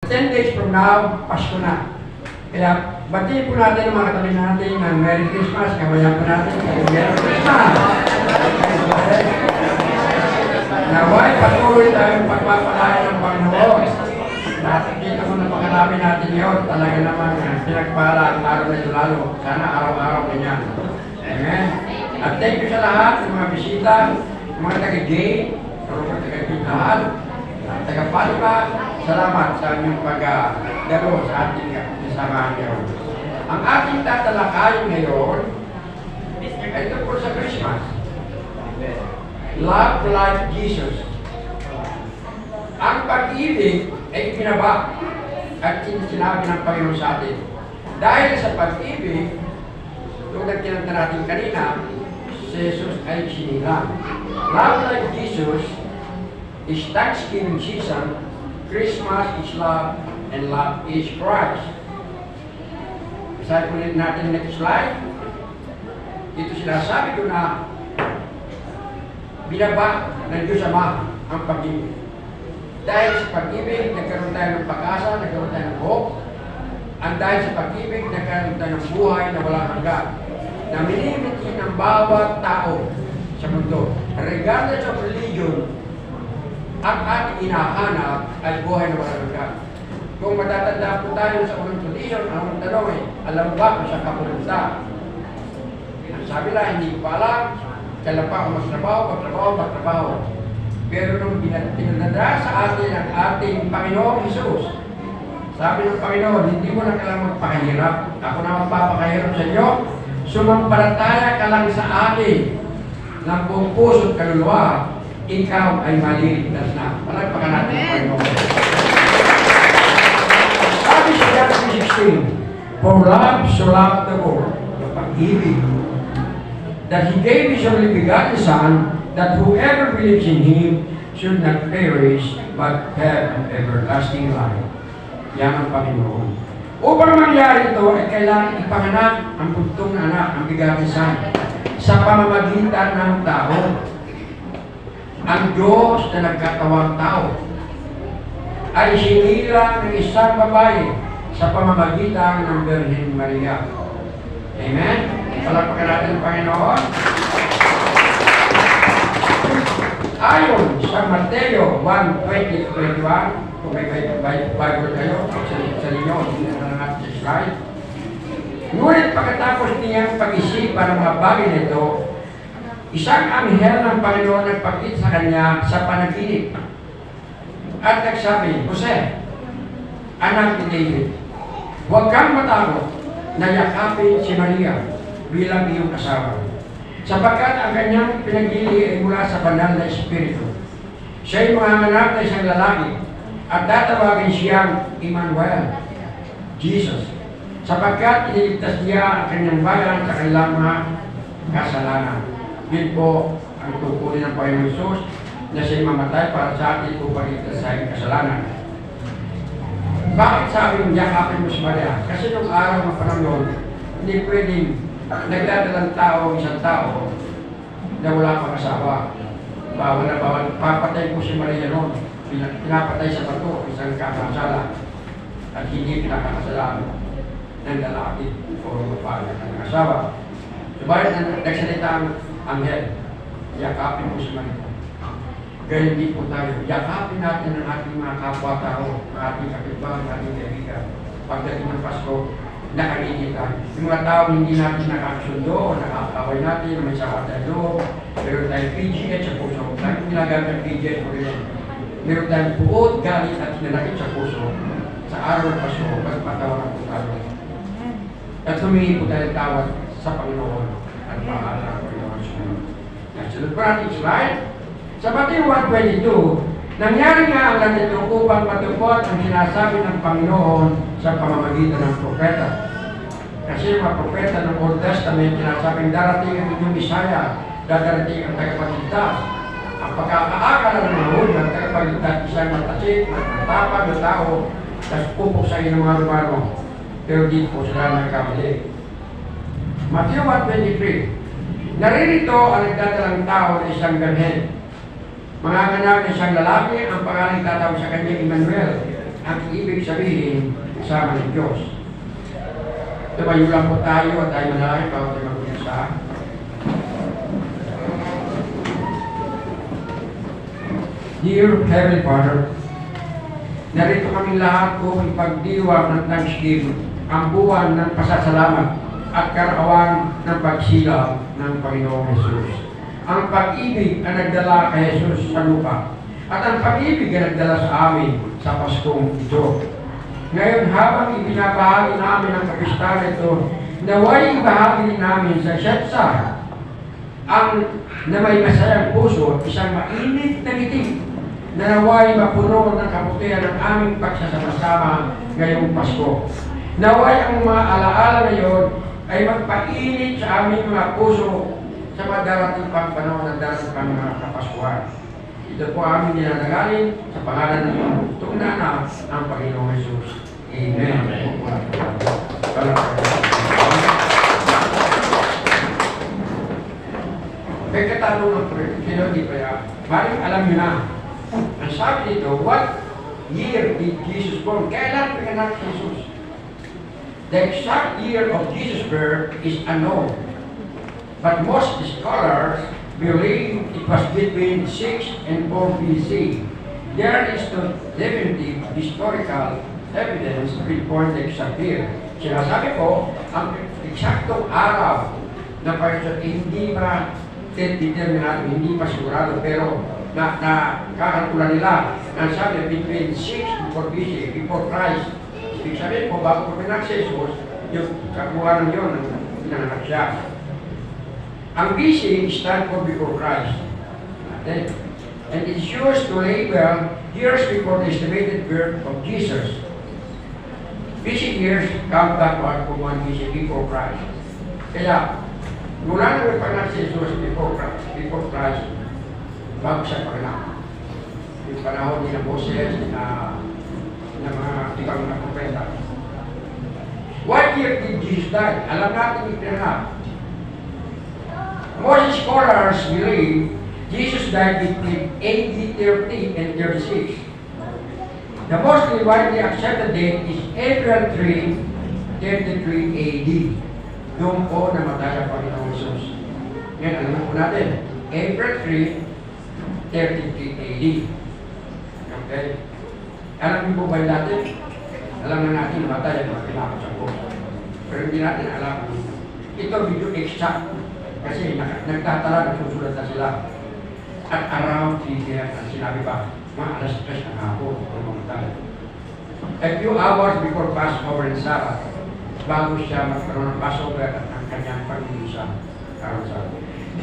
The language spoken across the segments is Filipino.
10 days from now, Pasko na. Kaya batiin po natin ang mga katabi natin ng Merry Christmas. Kabayan po natin ng Merry Christmas. Naway, patuloy tayong pagpapalaya ng Panginoon. Nakikita mo na pagkalabi natin yun. Talaga naman pinagpala ang araw na ito lalo. Sana araw-araw ganyan. Amen. At thank you sa lahat ng mga bisita, mga taga-gay, mga taga-pintahan, taga-palpa. Salamat sa inyong pag-dalo sa ating kasamahan ngayon. Ang ating tatalakayin ngayon ay tungkol sa Christmas. Love like Jesus. Ang pag-ibig ay pinaba at sinabi ng Panginoon sa atin. Dahil sa pag-ibig, tulad kinanta natin kanina, si Jesus ay sinilang. Love like Jesus is Thanksgiving season, Christmas is love, and love is Christ. Sabi ulit natin next slide. Dito sinasabi ko na binaba ng Diyos Ama ang pag-ibig. Dahil sa pag-ibig, nagkaroon tayo ng pag-asa, nagkaroon tayo ng hope. Ang dahil sa pag-ibig, nagkaroon tayo ng buhay na walang hanggan. Na minimiti ng bawat tao sa mundo. Regardless of religion, ang ating inahanap ay buhay na walang hanggan. Kung matatanda po tayo sa unang tradition, ang tanong ay, alam ba kung saan ka pumunta? Ang sabi lang, hindi ko pa alam. Kailan pa ako magtrabaho. Pero nung pinadala sa atin ang ating Panginoong Jesus, sabi ng Panginoon, hindi mo na kailangan magpakahirap. Ako na magpapakahirap sa inyo. Sumampalataya ka lang sa akin ng buong puso at kaluluwa, ikaw ay maliligtas na. Palagpakan natin ang Panginoon. Sabi sa John 3:16, for love so loved the world, yung pag-ibig, that He gave His only begotten Son, that whoever believes in Him should not perish, but have an everlasting life. Yan ang Panginoon. Upang mangyari ito, ay kailangan ipanganak ang buntong anak, ang begotten Son, sa pamamagitan ng tao. Ang Diyos na nagkatawang tao ay sinilang ng isang babae sa pamamagitan ng Birhen Maria. Amen? Palakpakan natin ang Panginoon. Ayon sa Mateo 1:20-21, kung may Bible kayo, sa inyo, hindi na natin sa slide. Ngunit pagkatapos niyang pag-isipan ng mga bagay nito, isang anghel ng Panginoon nagpakita sa kanya sa panaginip. At nagsabi, Jose, anak ni David, huwag kang matakot na yakapin si Maria bilang iyong asawa. Sapagkat ang kanyang pinagili ay mula sa banal na Espiritu. Siya'y manganganak na isang lalaki at tatawagin siyang Emmanuel, Jesus. Sapagkat iniligtas niya ang kanyang bayan sa kanilang mga kasalanan. Yun po ang tungkulin ng Panginoon Jesus na siya'y mamatay para sa atin upang iligtas sa ating kasalanan. Bakit sabi yung yakapin mo si Maria? Kasi nung araw ng panahon, hindi pwedeng nagdadalang tao, isang tao, na wala pang asawa. Bawal na bawal. Papatay po si Maria noon. Pinapatay sa bato, isang kakasala. At hindi pinakakasalaan ng lalaki o babae ng asawa. Subalit nagsalita ang anghel, yakapin po si Maria. Gayun din po tayo. Yakapin natin ang ating mga kapwa-tao, ang ating kapitbahay, ang ating kaibigan. Pagdating ng Pasko, nakaligit tayo. Yung mga tao hindi natin nakakasundo o nakakaway natin, may sakat tayo, meron tayong PGH sa puso. Lagi ginagamit ng PGH po rin. Meron tayong buod, galit at hinanakit sa puso. Sa araw ng Pasko, pagpatawa po tayo. At humingi po tayo tawad sa Panginoon at pangalan ng Panginoon sumunod. Sunod po natin slide. Sa Mateo 1:22, nangyari nga ang ganito upang matupad ang sinasabi ng Panginoon sa pamamagitan ng propeta. Kasi mga propeta ng Old Testament, sinasabing darating ang inyong Bisaya, darating ang tagapagligtas. Ang pagkakaakala ng mga Hudyo, ang tagapagligtas, isang matasit, matapag na tao, tapos pupuksain ng mga Romano. Pero di po sila nagkamali. Mateo 1:23, naririto ang nagdadalang tao na isang ganhen. Mga anak ng isang lalaki, ang pangalan tatawag sa kanya Emmanuel. ang ibig sabihin kasama ng Diyos. Tumayo lang po tayo at tayo manalangin bago tayo mag-umpisa. Dear Heavenly Father, narito kami lahat po ipagdiwang ng Thanksgiving, ang buwan ng pasasalamat at karawan ng pagsilaw ng Panginoong Jesus. Ang pag-ibig ang nagdala kay Jesus sa lupa at ang pag-ibig ang nagdala sa amin sa Paskong ito. Ngayon, habang ibinabahagi namin ang kapistahan ito, naway ibahagi din namin sa isa't isa ang na may masayang puso at isang mainit na ngiti na naway mapuno ng kabutihan ng aming pagsasama-sama ngayong Pasko. Naway ang mga alaala ngayon ay magpainit sa aming mga puso sa madarating pang panahon ng darating pang mga Kapaskuhan. Ito po aming ninanagaling sa pangalan ng Panginoong na ang Panginoong Jesus. Amen. May katanungan po rin, sino di pa yan? Maring alam nyo na, ang sabi dito, what year did Jesus born? Kailan pinganak si Jesus? The exact year of Jesus' birth is unknown. But most scholars believe it was between 6 and 4 BC. There is no definitive historical evidence to pinpoint the exact year. Sinasabi ko, ang eksaktong araw na parang hindi pa determinado, hindi pa sigurado, pero nakakalkula nila. Ang sabi, between 6 and 4 BC, before Christ. Ibig sabihin po, bago po pinak si Jesus, yung kakuha ng yun, pinanganak siya. Ang BC stand for before Christ. Okay? And it's used to label years before the estimated birth of Jesus. BC years come backward from 1 BC before Christ. Kaya, mula na may panganak si Jesus before Christ, bago siya panganak. Yung panahon ni Moses, na mga ibang mga propeta. What year did Jesus die? Alam natin yung pinanganak. Most scholars believe Jesus died between AD 30 and 36. The most widely accepted date is April 3, 33 AD. Doon po namatay ang Panginoong Jesus. Ngayon, alam po natin, April 3, 33 AD. Okay? Alam niyo po ba natin? Alam na natin namatay ang mga pinakasang po. Pero hindi natin alam. Ito video exact. Kasi nagtatala, nagsusulat na sila. At around 3 p.m. ang sinabi pa, mga alas 3 ng hapon, pumunta. A few hours before Passover and Sabbath, bago siya magkaroon ng Passover at ang kanyang pag-iisa.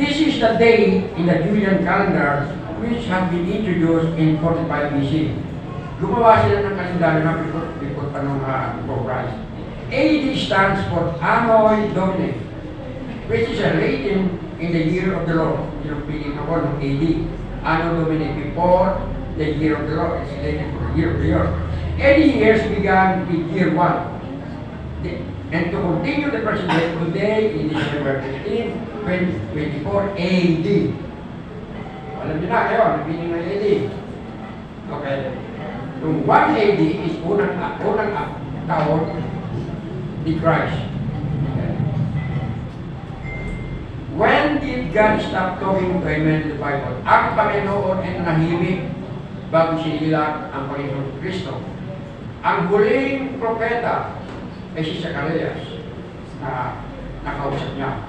This is the day in the Julian calendar which had been introduced in 45 BC. Gumawa sila ng kalendaryo na before Christ. AD stands for Anno Domini, which is a Latin in the year of the Lord. Yung piling ako ng AD. Anno Domini, before the year of the Lord. It's Latin for the year of the Lord. 80 years began with year 1. And to continue the present day, today in December 15, 2024 AD. Alam niyo na kayo, nabining ng AD. Okay. Yung 1 AD is unang taon ni Christ. When did God stop talking to a man in the Bible? Ang Panginoon ay nanahimik bago sinila ang Panginoon Kristo. Ang huling propeta ay si Zacarias na nakausap niya.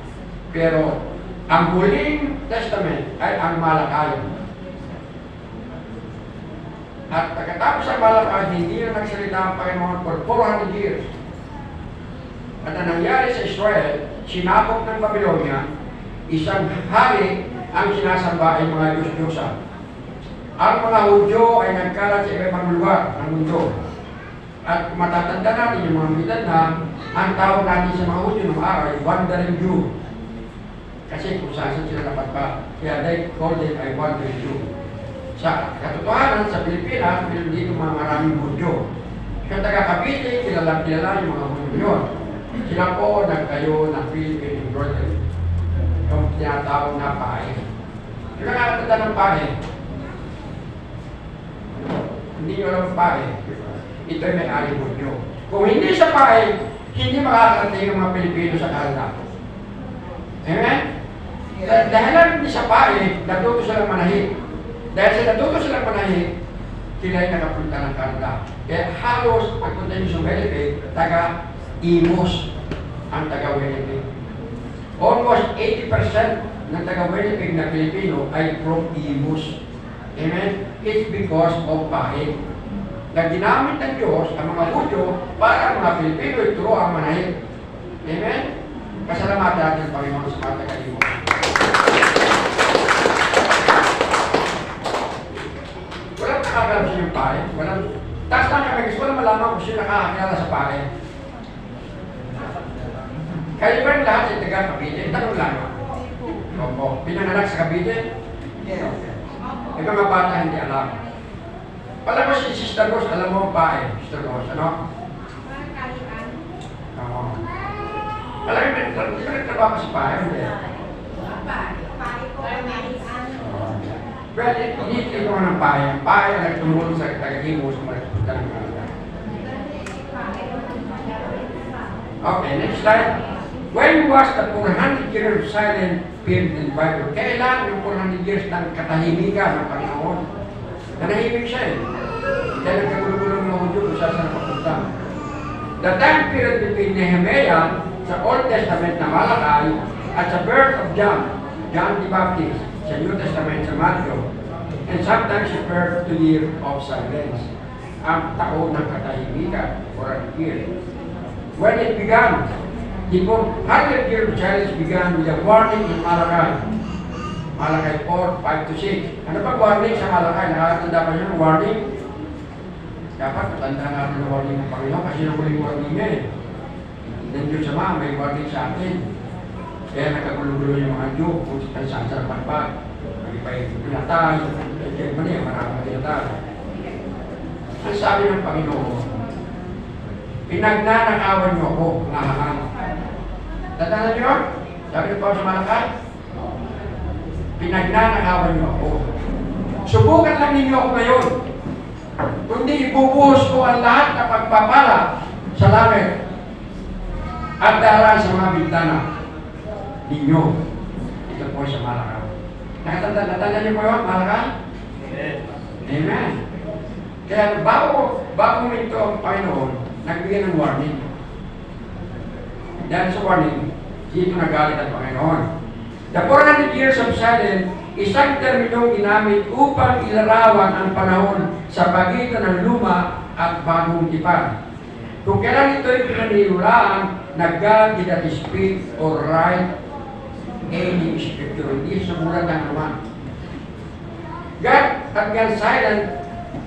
Pero ang huling testament ay ang Malakayo. At pagkatapos ang Malakayo, hindi na nagsalita ang Panginoon for 400 years. At ang nangyari sa Israel, sinakop ng Babylonia, isang hari ang sinasamba ay mga Diyos-Diyosan. Ang mga Hudyo ay nagkalat sa ibang lugar ng mundo. At matatanda natin yung mga militan na ang tawag natin sa mga Hudyo ng araw ay Wandering Jew. Kasi kung saan sila dapat pa, kaya they call them ay Wandering Jew. Sa katotohanan, sa Pilipinas, dito mga maraming Hudyo. Sa taga Cavite, kilala yung mga Hudyo yun. Sila po nagtayo ng Philippine Embroidery. Yung tinatawag na pahe. Yung nakakatanda ng pahe, hindi nyo alam pahe. ito'y may-ari mo nyo. Kung hindi sa pae, hindi makakarating ang mga Pilipino sa Canada. Amen? Dahil hindi sa pae, natuto silang manahi. Dahil sa natuto silang manahi, sila ay nakapunta ng Canada. Kaya halos, pagpunta nyo sa Winnipeg, taga-Imos ang taga-Winnipeg. Almost 80% ng taga-Winnipeg na Pilipino ay from Imos. Amen? It's because of pae. Na ginamit ng Diyos ang mga Hudyo para ang mga Pilipino ituro ang manahin. Amen? Pasalamatan natin ang Panginoon sa mga taga-Imos. Walang nakakalam sa yung pae. Taas lang kami gusto walang malaman kung sino nakakakilala sa pae. Kayo ba yung lahat ay taga-Cavite? Tanong lang. Opo. Pinanganak sa Cavite? Yes. Yung mga bata hindi alam. Alam mo si Sister Rose, alam mo ang pae, Sister Rose, ano? Oo. Alam mo, hindi ka nagtrabaho ka sa pae, hindi? Well, hindi ko ng pae. Ang pae ang nagtumulong sa taga-Imos kung nagpunta ng Canada. Okay, next slide. When was the 400 years of silent period in the Bible? Kailan yung 400 years ng katahimikan ng Panginoon? Nanahimik siya eh. Kaya nagkagulong-gulong ng Hudyo kung saan saan papunta. The time period between Nehemiah sa Old Testament na Malachi at sa birth of John the Baptist sa New Testament sa Matthew, and sometimes the birth to year of silence, ang taon ng katahimikan for a year. When it began, the 400 years of silence began with a warning in Malachi. Malachi 4, 5 to 6. Ano ba warning sa Malachi? Nakakatanda pa siya ng warning? Dapat matanda natin ng warning ng Panginoon kasi yung huling warning niya eh. Then Diyos sama, may warning sa atin. Kaya nagkagulo-gulo yung mga Diyo kung saan sa pagpag. Magipay pinatay, kaya man yan, maraming pinatay. Ang sabi ng Panginoon, pinagnanakawan niyo ako, lahat. Tatanda niyo? Sabi ng Panginoon sa Malachi? Pinagnanakawan niyo ako. Subukan lang ninyo ako ngayon. Kundi ibubuhos ko ang lahat ng pagpapala sa langit at daraan sa mga bintana ninyo. Ito po sa Malachi. Natanda niyo po yun, Malachi? Amen. Amen. Kaya bago minto ang Panginoon, nagbigay ng warning. Dahil sa warning, dito nagalit ang Panginoon. The 400 years of silence, isang terminong ginamit upang ilarawan ang panahon sa pagitan ng luma at bagong tipan. Kung kailan ito'y pinanilulaan na God did not speak or write any scripture, hindi sumulat ng naman. God had gone silent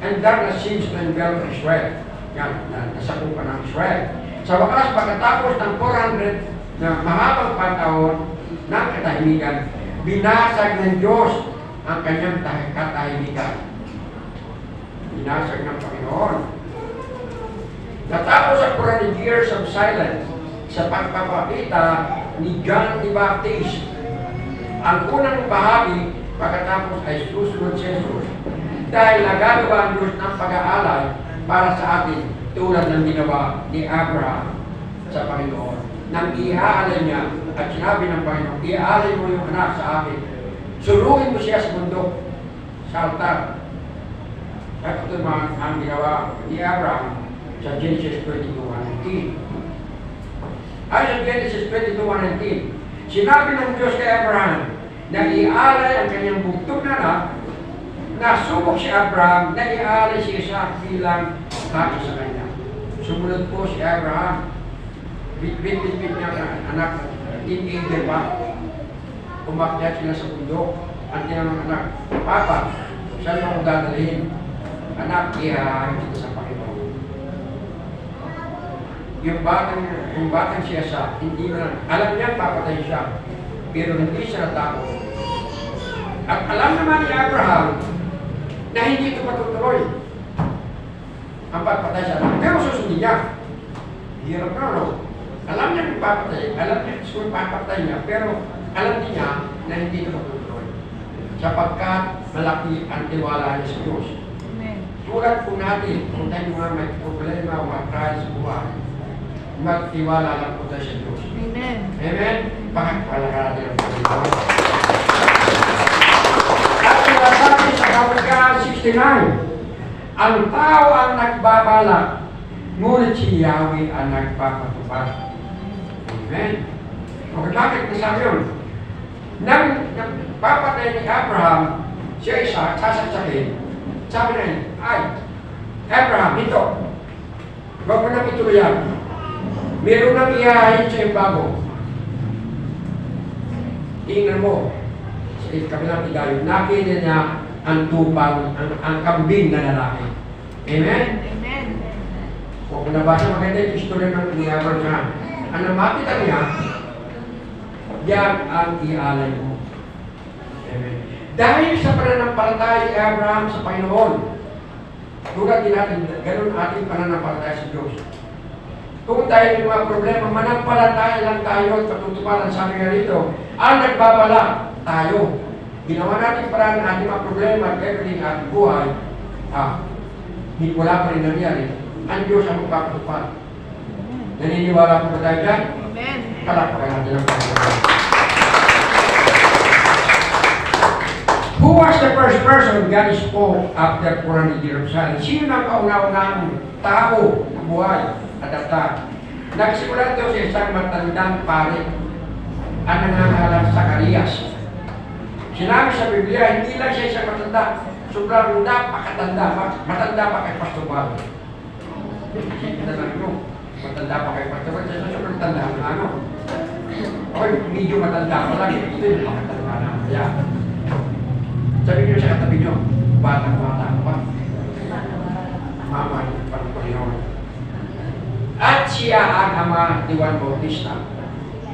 and darkness seems to envelop Israel. Yan, nasakupan ng Israel. Sa wakas, pagkatapos ng 400 na mahabang panahon ng katahimikan, binasag ng Diyos ang kanyang katahimikan. Binasag ng Panginoon. Natapos ang 400 years of silence sa pagpapakita ni John the Baptist. Ang unang bahagi pagkatapos ay susunod si Jesus dahil nagagawa ang Diyos ng pag-aalay para sa atin tulad ng ginawa ni Abraham sa Panginoon. Nang iaalay niya at sinabi ng Panginoon, iaalay mo yung anak sa akin. Sulungin mo siya sa bundok, sa altar. At ito naman ang ginawa ni Abraham sa Genesis 22:19. Ay sa Genesis 22:19, sinabi ng Diyos kay Abraham na iaalay ang kanyang bugtong na anak. Nasubok si Abraham na iaalay si Isaac bilang hati sa kanya. Sumunod po si Abraham. Bit niya ang anak, teenager pa. Umakyat sila sa bundok. Ang tinanong anak, Papa, saan mo ako dadalhin? Anak, ihahain kita sa Panginoon. Yung batang siya sa, hindi na, alam niya papatay siya, pero hindi siya natakot. At alam naman ni Abraham na hindi ito matutuloy. Ang pagpatay siya, pero susundin niya. Hirap na, no? Alam niya kung papatay, alam niya kung papatay niya, pero alam niya na hindi ito matutuloy. Sapagkat malaki ang tiwala niya sa Diyos. Amen. tulad po natin, kung tayo mga may problema o matry sa buhay, magtiwala lang po tayo sa Diyos. Amen. Amen? Pakakpalakan natin ang Panginoon. At sinasabi sa Kawikaan 69, ang tao ang nagbabalak, ngunit si Yahweh ang nagpapatupad. Amen? Okay, bakit nasabi yun? Nang papatay ni Abraham, siya isa, sasaksakin, sabi na yun, ay, Abraham, ito, huwag mo nang ituloyan. Meron nang ihahin sa bago. Tingnan mo, sa kabilang igayon, nakita niya ang tupang, ang kambing na lalaki. Amen? Amen. Kung nabasa maganda yung istorya ng ni Abraham, ang makita niya, yan ang ialay mo. Amen. Dahil sa pananampalataya ni Abraham sa Panginoon, tulad din natin, ganun ating pananampalataya sa Diyos. Kung tayo may mga problema, manampalataya lang tayo at patutuparan, sabi nga rito, ang nagbabala tayo. Ginawa natin para ng ating mga problema at everything ating buhay, wala pa rin nangyari. Ang Diyos ang magpapatupad. Naniniwala po ba tayo dyan? Amen. Palakpakan natin ang Panginoon. Who was the first person God spoke after Quran in Jerusalem? Sino ang kauna-unang tao na buhay at data? Nagsimula ito sa isang matandang pare ang nangangalan Zacarias. Sinabi sa Biblia, hindi lang siya isang matanda. Sobrang napakatanda. Matanda pa kay Pastor Bob. Kita lang mo. Matanda pa kay Pastor Bob. Sobrang tanda ng ano. Okay, medyo matanda pa lang. Ito yung makatanda na. Kaya, sabi niyo sa katabi niyo, batang-bata pa. Mama, parang Panginoon. At siya ang ama ni Juan Bautista.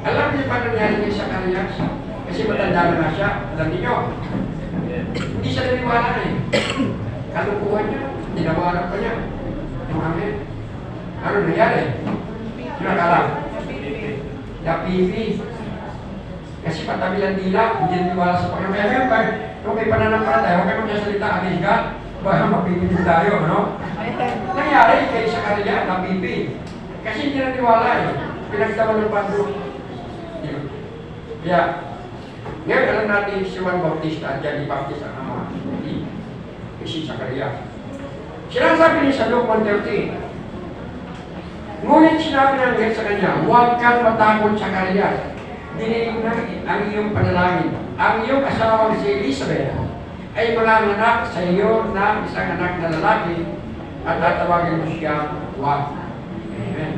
Alam niyo pa nangyari niya sa Zacarias? Kasi matanda na siya. Alam niyo, hindi siya naniwala eh. Kalukuhan niya, tinawaran pa niya. Amen. Ano nangyari? Sino nakala? Napipi. Kasi patabi lang dila, hindi naniwala sa Panginoon. Kaya ngayon, kung may pananampalataya, huwag kayo magsasalita against God, baka mapipili tayo, ano? Nangyari kay Zacarias, napipi. Kasi hindi naniwala eh. Pinagtawan ng pando. Kaya, ngayon alam natin si Juan Bautista at John the Baptist ang ama. Hindi. Si Zacarias. Sinasabi niya sa Luke 1:13, ngunit sinabi ng Diyos sa kanya, huwag kang matakot, Zacarias. Dinilig na ang iyong panalangin. Ang iyong asawang si Elizabeth ay manganganak sa iyo na isang anak na lalaki at tatawagin mo siya Juan. Amen.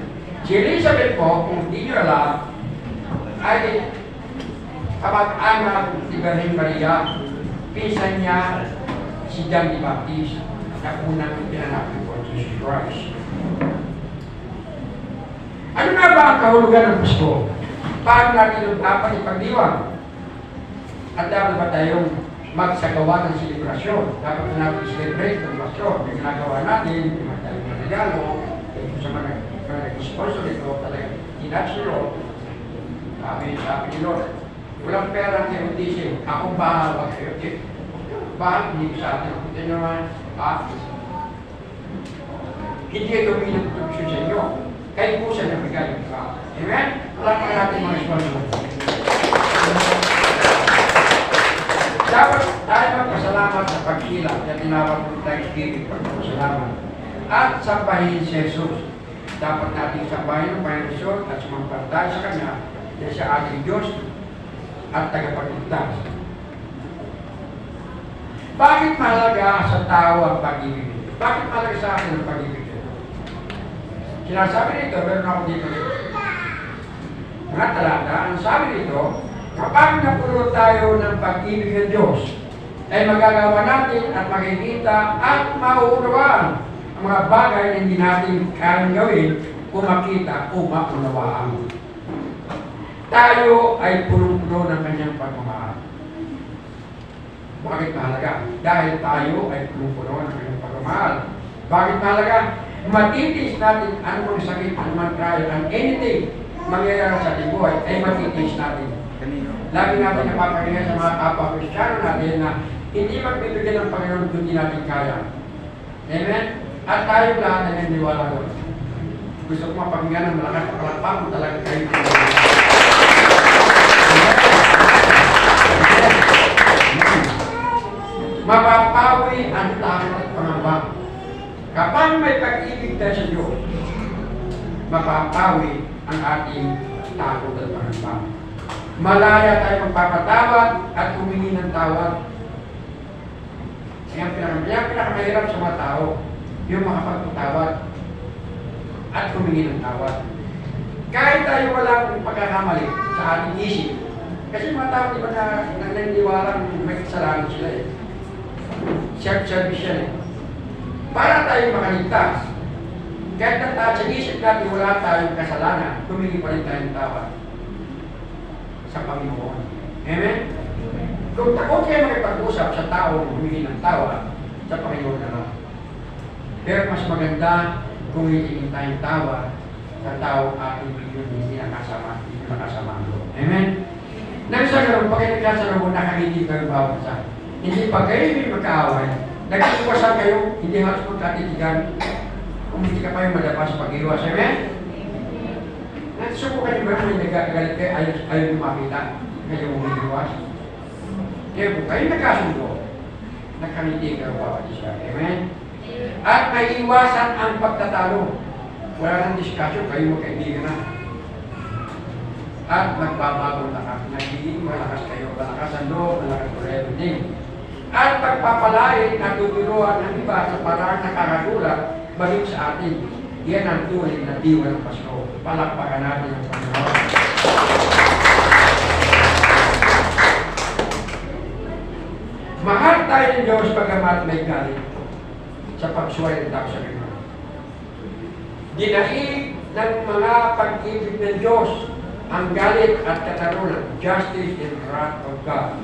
Si Elizabeth po, kung hindi nyo alam, ay kapag-anak ni Virgin Maria, pinsan niya si John the Baptist na unang pinanap po Jesus Christ. Ano nga ba ang kahulugan ng Pasko? Paano natin dapat ipagdiwang? At dapat ba tayong magsagawa ng selebrasyon? Dapat na natin celebrate ng Pasko. Yung ginagawa natin, yung tayong mga regalo, yung sa mga nag-sponsor ito, talaga inasuro. Sabi ni Lord, walang pera kayo utisip, akong bahala kayo. Bakit hindi sa atin? Kita nyo naman, hindi ito pinagpapasyon sa inyo. Kayo po siya nabigay. Amen? Wala pa natin mga sponsor. Dapat tayo magpasalamat sa pagsilang na tinawag ng Thanksgiving, pagpasalamat. At sambahin si Jesus. Dapat natin sambahin ang Panginoon Jesus at sumampalataya sa Kanya na siya ating Diyos at tagapagligtas. Bakit mahalaga sa tao ang pag-ibig? Bakit mahalaga sa atin ang pag-ibig? Sinasabi nito, meron ako dito. Mga talata, ang sabi nito, kapag napuno tayo ng pag-ibig ng Diyos, ay magagawa natin at makikita at mauunawaan ang mga bagay na hindi natin kayang gawin o makita o maunawaan. Tayo ay punong-puno ng kanyang pagmamahal. Bakit mahalaga? Dahil tayo ay punong-puno ng kanyang pagmamahal. Bakit mahalaga? Matitiis natin anumang sakit, anumang trial, and anything mangyayari sa ating buhay, ay matitiis natin. Lagi natin napapakinggan sa mga kapwa Kristiyano natin na hindi magbibigyan ng Panginoon kung hindi natin kaya. Amen? At tayo lahat ay naniniwala doon. Gusto ko mapakinggan ng malakas na palakpak kung talaga kayo. Mapapawi ang takot at pangamba. Kapag may pag-ibig tayo sa Diyos, mapapawi ang ating takot at pangamba. Malaya tayo magpapatawad at humingi ng tawad. Yan pinakamahirap sa mga tao, yung makapagpatawad at humingi ng tawad. Kahit tayo walang pagkakamali sa ating isip, kasi mga tao di ba na naniniwalang may kasalanan sila eh. Self-service yan eh. Para tayo makaligtas, kahit na sa isip natin wala tayong kasalanan, humingi pa rin tayong tawad sa Panginoon. Amen? Kung takot kayo makipag-usap sa tao humingi ng tawad, sa Panginoon na lang. Pero mas maganda kung hihingi tayong tawad sa tao ating hindi nakasama ang Lord. Amen? Nang sa ganoon, pag nagkasalaman, nakangiti kayo bawat isa. Hindi pa kayo hindi magkaaway. Nagkikuwasan kayo, hindi halos magkatitigan. Kung hindi ka pa yung madapas sa pag-iwas. Amen? Nagsubukan niyo ba may nagagalit kayo, ayaw niyo makita, kayo umiiwas? Kaya kung kayo nagkasundo, nakangiti kayo bawat isa. Amen? At may iwasan ang pagtatalo. Wala nang diskusyon, kayo magkaibigan na. At magbabago lakas. Nagiging malakas kayo. Malakas ang loob, malakas for everything. At pagpapalain at tuturuan ng iba sa parang nakakagulat, balik sa atin. Yan ang tunay na diwa ng Pasko. Palakpakan natin ang Panginoon. Mahal tayo ng Diyos pagamat may galit sa pagsuway ng tao sa Panginoon. Dinaig ng mga pag-ibig ng Diyos ang galit at katarunan, justice and wrath of God.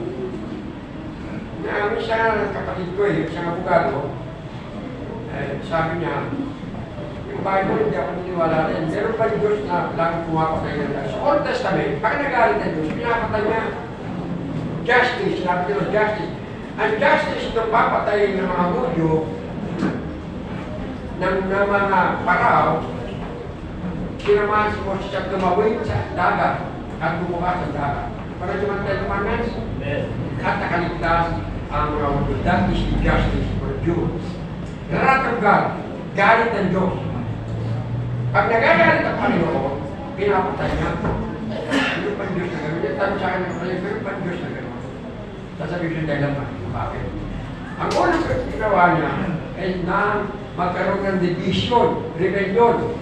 Isang kapatid ko isang abogado, sabi niya, yung Bible hindi ako niniwala rin. Meron pa yung Diyos na lang pumapatay ng Diyos. Sa Old Testament, pag nagalit ng Diyos, pinapatay niya. Justice, sinabi nila justice. Ang justice itong papatay ng mga Hudyo, ng mga paraw, sinamahan si Moses at tumawid sa dagat at bumukas ang dagat. Para lumantay lumanas at nakaligtas ang mga Hudyo. That is the justice for Jews. Wrath of God, galit ng Diyos. Pag nagagalit ang Panginoon, pinapatay niya. Ano pa Diyos na gano'n? Tanong sa akin ng Panginoon, pero pa Diyos na gano'n? Sasabihin siya dahil naman, bakit? Ang unang ginawa niya ay na magkaroon ng division, rebellion.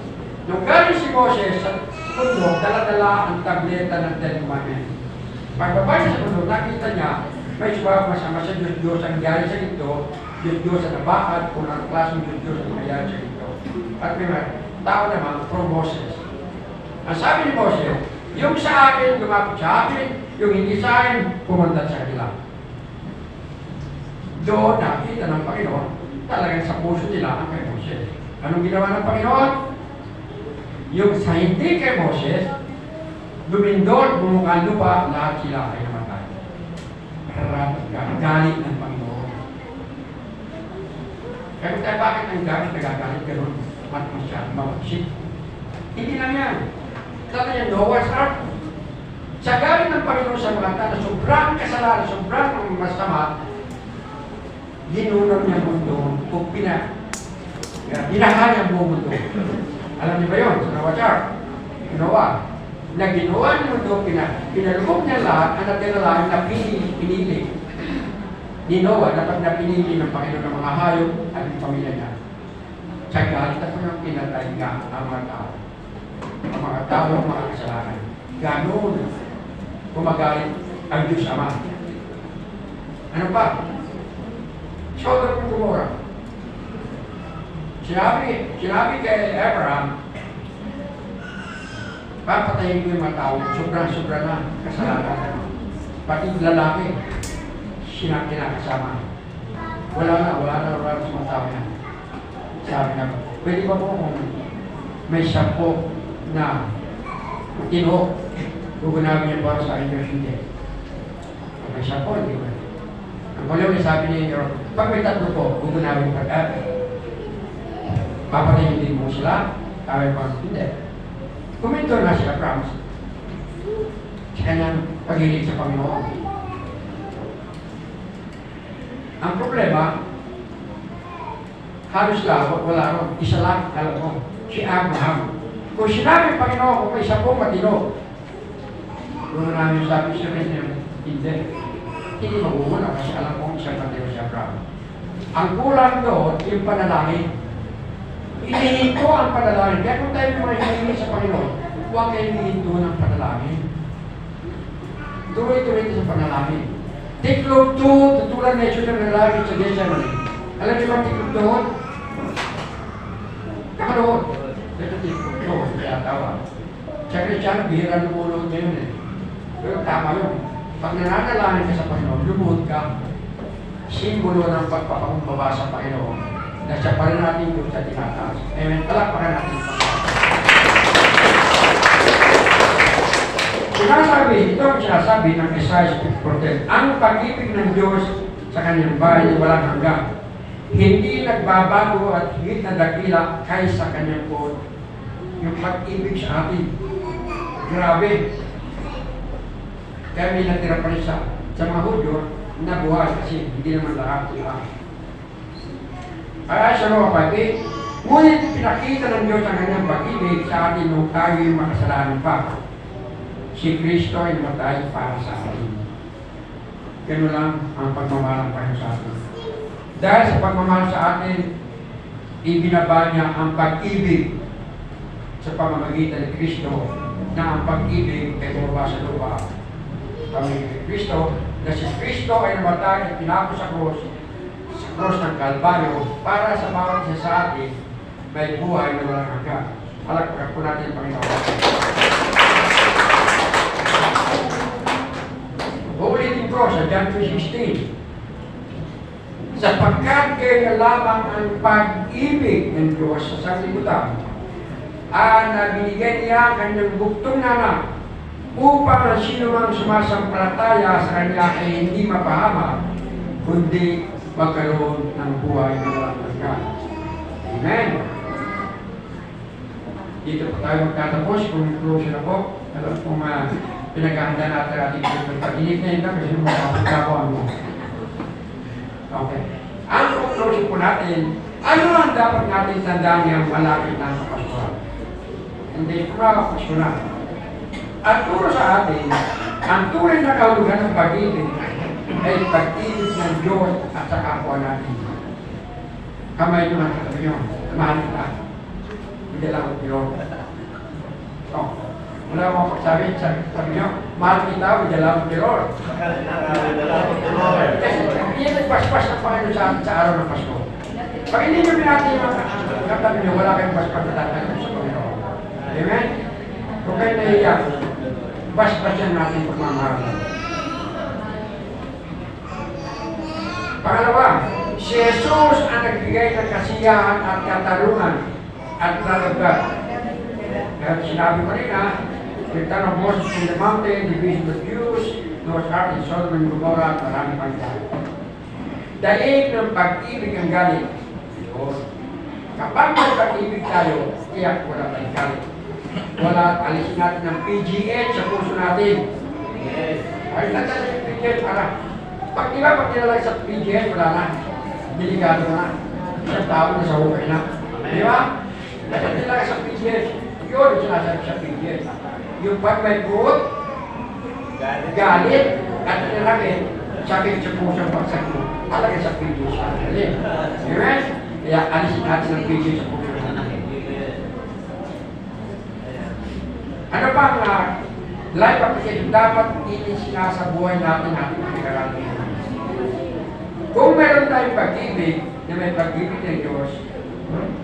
Nung galing si Moses sa mundo, dala-dala ang tableta ng Ten Commandments. Pagbaba niya sa mundo, nakita niya, may suwag masama sa Diyos ang galing sa ito, Diyos ang nabakad, kung ang klaseng Diyos ang nangyari sa ito. At may tao naman, from Moses. Ang sabi ni Moses, yung sa akin, lumapit sa akin, yung hindi sa akin, pumunta sa kanila. Doon nakita ng Panginoon, talagang sa puso nila ang kay Moses. Anong ginawa ng Panginoon? Yung sa hindi kay Moses, lumindol, bumukang lupa, lahat sila ay namatay. Galit ng Panginoon. Kaya tayo bakit ang galit nagagalit ka ron? At masyadong mamagsik. Hindi lang yan. Sabi niya, Noah's Ark. Sa galit ng Panginoon sa mga tao, sobrang kasalanan, sobrang masama, ginunaw niya mundo o binaha niya buong mundo. Alam niyo ba yun? Sa Noah's Ark, Noah, na ginawa niya mundo, pinalubog niya lahat, ang natira lang na pinili ni Noah na pag napinili ng Panginoon ng mga hayop at ng pamilya niya. Sa galit ako ng pinatay nga ang mga tao. Ang mga tao ng mga kasalanan. Ganon gumagalit ang Diyos Ama. Ano pa? Sodom and Gomorrah. Sinabi kay Abraham, papatayin ko yung mga tao, sobra-sobra na kasalanan. Pati lalaki, kinakasama. Wala na sa mga tao yan. Sabi na, pwede ba po kung may 10 na tinok, gugunawin niya para sa akin yung hindi. May 10, hindi ba? Ang wala sabi niya, pag may 3 po, gugunawin pag-abi. Papatayin din mo sila. Sabi ko, hindi. Kuminto na sila, promise. Sa kanyang pag-ilig sa Panginoon. Ang problema, halos lahat, wala ron. Isa lang, alam mo, si Abraham. Kung sinabi Panginoon, kung isa po matino, doon namin sabi siya rin niya, hindi. Hindi magmumuna kasi alam kong isang matino si Abraham. Ang kulang doon, yung panalangin. Inihinto ang panalangin. Kaya kung tayo mga hinihingi sa Panginoon, huwag kayo hinihinto ng panalangin. Tuloy-tuloy sa panalangin. Tiklog 2, tutulan na ito ng lalaki sa Gethsemane. Alam niyo ba tiklog doon? Nakaloon. Ito tiklog doon, kaya tawa. Sa Kristiyano, bihira lumulod ngayon eh. Pero tama yun. Pag nananalangin ka sa Panginoon, lumuhod ka. Simbolo ng pagpapakumbaba sa Panginoon na siya pa rin natin yung sa tinataas. Amen. Palakpakan natin. Sinasabi, ito ang sinasabi ng Isaiah 54:10. Ang pag-ibig ng Diyos sa kanyang bahay ay walang hanggan. Hindi nagbabago at higit na dakila kaysa kanyang poon. Yung pag-ibig sa atin. Grabe. Kaya may natira pa rin sa mga Hudyo na buhay kasi hindi naman lahat sila. Kaya sa mga pati, ngunit pinakita ng Diyos ang kanyang pag-ibig sa atin nung tayo'y makasalanan pa. Si Kristo ay namatay para sa atin. Ganun lang ang pagmamahal ng Panginoon sa atin. Dahil sa pagmamahal sa atin, ibinaba niya ang pag-ibig sa pamamagitan ni Kristo na ang pag-ibig ay bumaba sa lupa. Pamamagitan ni Kristo, na si Kristo ay namatay at pinako sa krus ng Kalbaryo para sa bawat isa sa atin may buhay na walang hanggan. Palakpakan po natin ang Panginoon. Uulitin ko sa John 3:16. Sapagkat kaya lamang ang pag-ibig ng Diyos sa sanglibutan na binigay niya ang kanyang buktong na anak upang ang sino mang sumasampalataya sa kanya ay hindi mapahama kundi magkaroon ng buhay na walang hanggan. Amen. Dito po tayo magtatapos. Kung close na po, alam kong pinaghahanda natin ating pag-init na yun kasi magkakawa mo. Okay. Ang conclusion po natin, ano ang dapat natin tandaan niyang malapit ng kapasuhan? Hindi ko makapasuhan. At turo sa atin, ang tunay na kahulugan ng pag-ibig ay pag-ibig ng Diyos at sa kapwa natin. Kamay ito ng katabi yun. Mahal kita. Hindi lang ang Diyos. So, wala akong pagsabi sa katabi nyo, mahal kita, hindi lang ang Diyos. Kasi yan nagpaspas ng Panginoon sa araw ng Pasko. Pag hindi nyo binati yung katabi nyo, wala kayong paspas na tatay sa Panginoon. Amen? Kung kayo naiiyak, paspasan natin pagmamahal. Pangalawa, si Jesus ang nagbigay ng kasiyahan at katarungan at lalagad. Kaya sinabi ko rin Return of Moses from the mountain, division of Jews, Noah's Ark, and Sodom and Gomorrah, at marami pang dahil. Daig ng pag-ibig ang galit. Kapag may pag-ibig tayo, tiyak wala tayong galit. Wala, alisin natin ng PGH sa puso natin. Ay, natin yung PGH para. Pag nilalagay sa PGH, wala na. Delikado na. Isang tao na sa hukay na. Di ba? Natin nilalagay sa PGH. Yun, sinasabi sa PGH. Yung pag may good, galit, at nilalagay, sakit sa puso ang pagsakit. Alagay sa PGH. Amen? Kaya alisin natin ng PGH sa puso natin. Ano pa ang life application dapat itinsinasa buhay natin ating pinag-aralan? Kung meron tayong pag-ibig na may pag-ibig ng Diyos,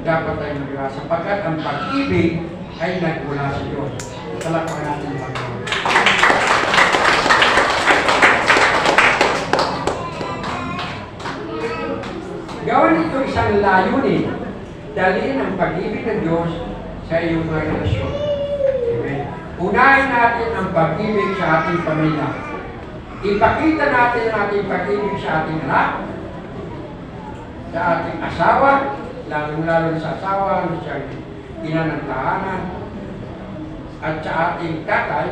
dapat tayong magawa sapagkat ang pag-ibig ay nagmula sa Diyos. Palakpakan natin ang Panginoon. Gawin ito isang layunin, dalhin ang pag-ibig ng Diyos sa iyong mga relasyon. Unahin natin ang pag-ibig sa ating pamilya. Ipakita natin ang ating pag-ibig sa ating anak, sa ating asawa, lalong-lalo na sa asawa, na siyang ina ng tahanan, at sa ating tatay,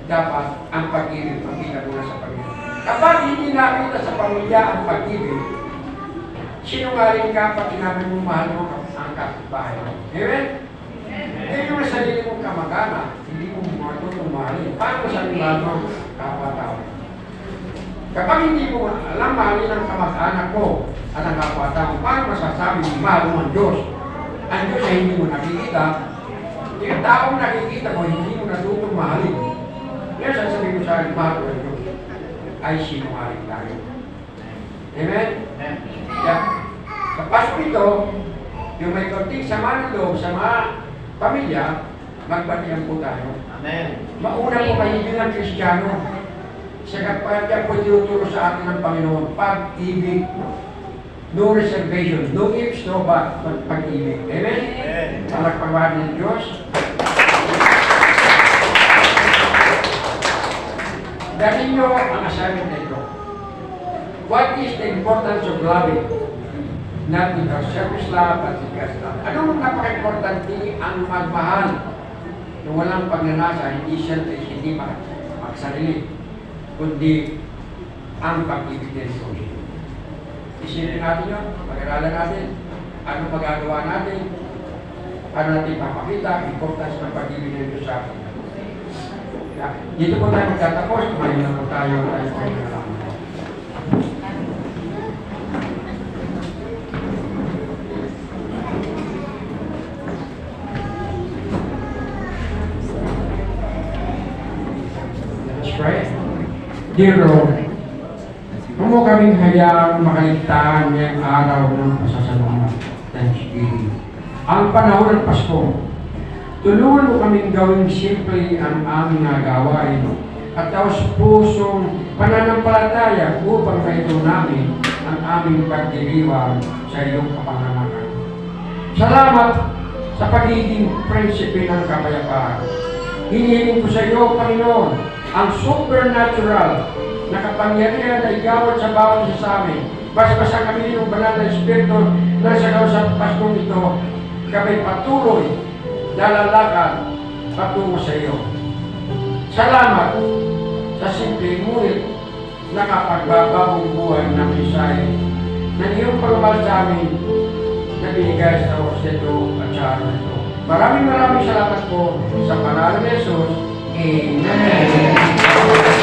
dapat ang pag-ibig makita muna sa pamilya. Kapag hindi nakita sa pamilya ang pag-ibig, sinungaling ka pag sinabi mo mahal mo ang kapitbahay mo. Amen? Eh yung sarili mong kamag-anak, hindi mo matutong mahalin. Paano sa mahal mo kapwa-tao? Kapag hindi mo alam mahalin ang kamag-anak ko at ang kapwa-tao, paano masasabi mo mahal mo ang Diyos? Ang Diyos ay hindi mo nakikita. Yung taong nakikita mo, hindi mo natutong mahalin. Ngayon sasabihin mo sa akin, mahal ko ang Diyos, ay sinungaling tayo. Amen? Yeah. Sa Pasko ito, yung may konting sama ng loob sa mga pamilya, magbatihan po tayo. Amen. Mauna po kayo bilang Kristiyano. Sa kapatid po tinuturo sa atin ng Panginoon, pag-ibig, no reservation, no ifs, no but, pag-ibig. Amen? Palakpakan ng Diyos. Dahil nyo ang assignment na ito. What is the importance of loving? Not with our selfish love, but with God's love. Anong napaka-importante ang magmahal na walang pagnanasa, hindi selfish, hindi magsarili, kundi ang pag-ibig ng Diyos. Isipin natin yun, pag-aralan natin, ano magagawa natin, paano natin papakita, importance ng pag-ibig ng Diyos sa atin. Dito po tayo magtatapos, tumayo na po tayo na lang. Right? Dear Lord, huwag mo kaming hayaang makaligtaan ngayong araw ng pasasalamat. Thanksgiving. Ang panahon ng Pasko, tulungan mo kaming gawing simple ang aming nagawain at taos pusong pananampalataya upang kaito namin ang aming pagdiriwang sa iyong kapanganakan. Salamat sa pagiging prinsipe ng kapayapaan. Hinihiling ko sa iyo, Panginoon, ang supernatural na kapangyarihan na igawad sa bawat isa sa amin. Basbasan kami ng banal na Espiritu na sa gawin sa Paskong ito, kami patuloy na lalakad patungo sa iyo. Salamat sa simple ngunit nakapagbabagong buhay ng mensahe na iyong pagmamahal sa amin na binigay sa Orseto at sa araw ito. Maraming salamat po sa pangalan ni Jesus. Amen.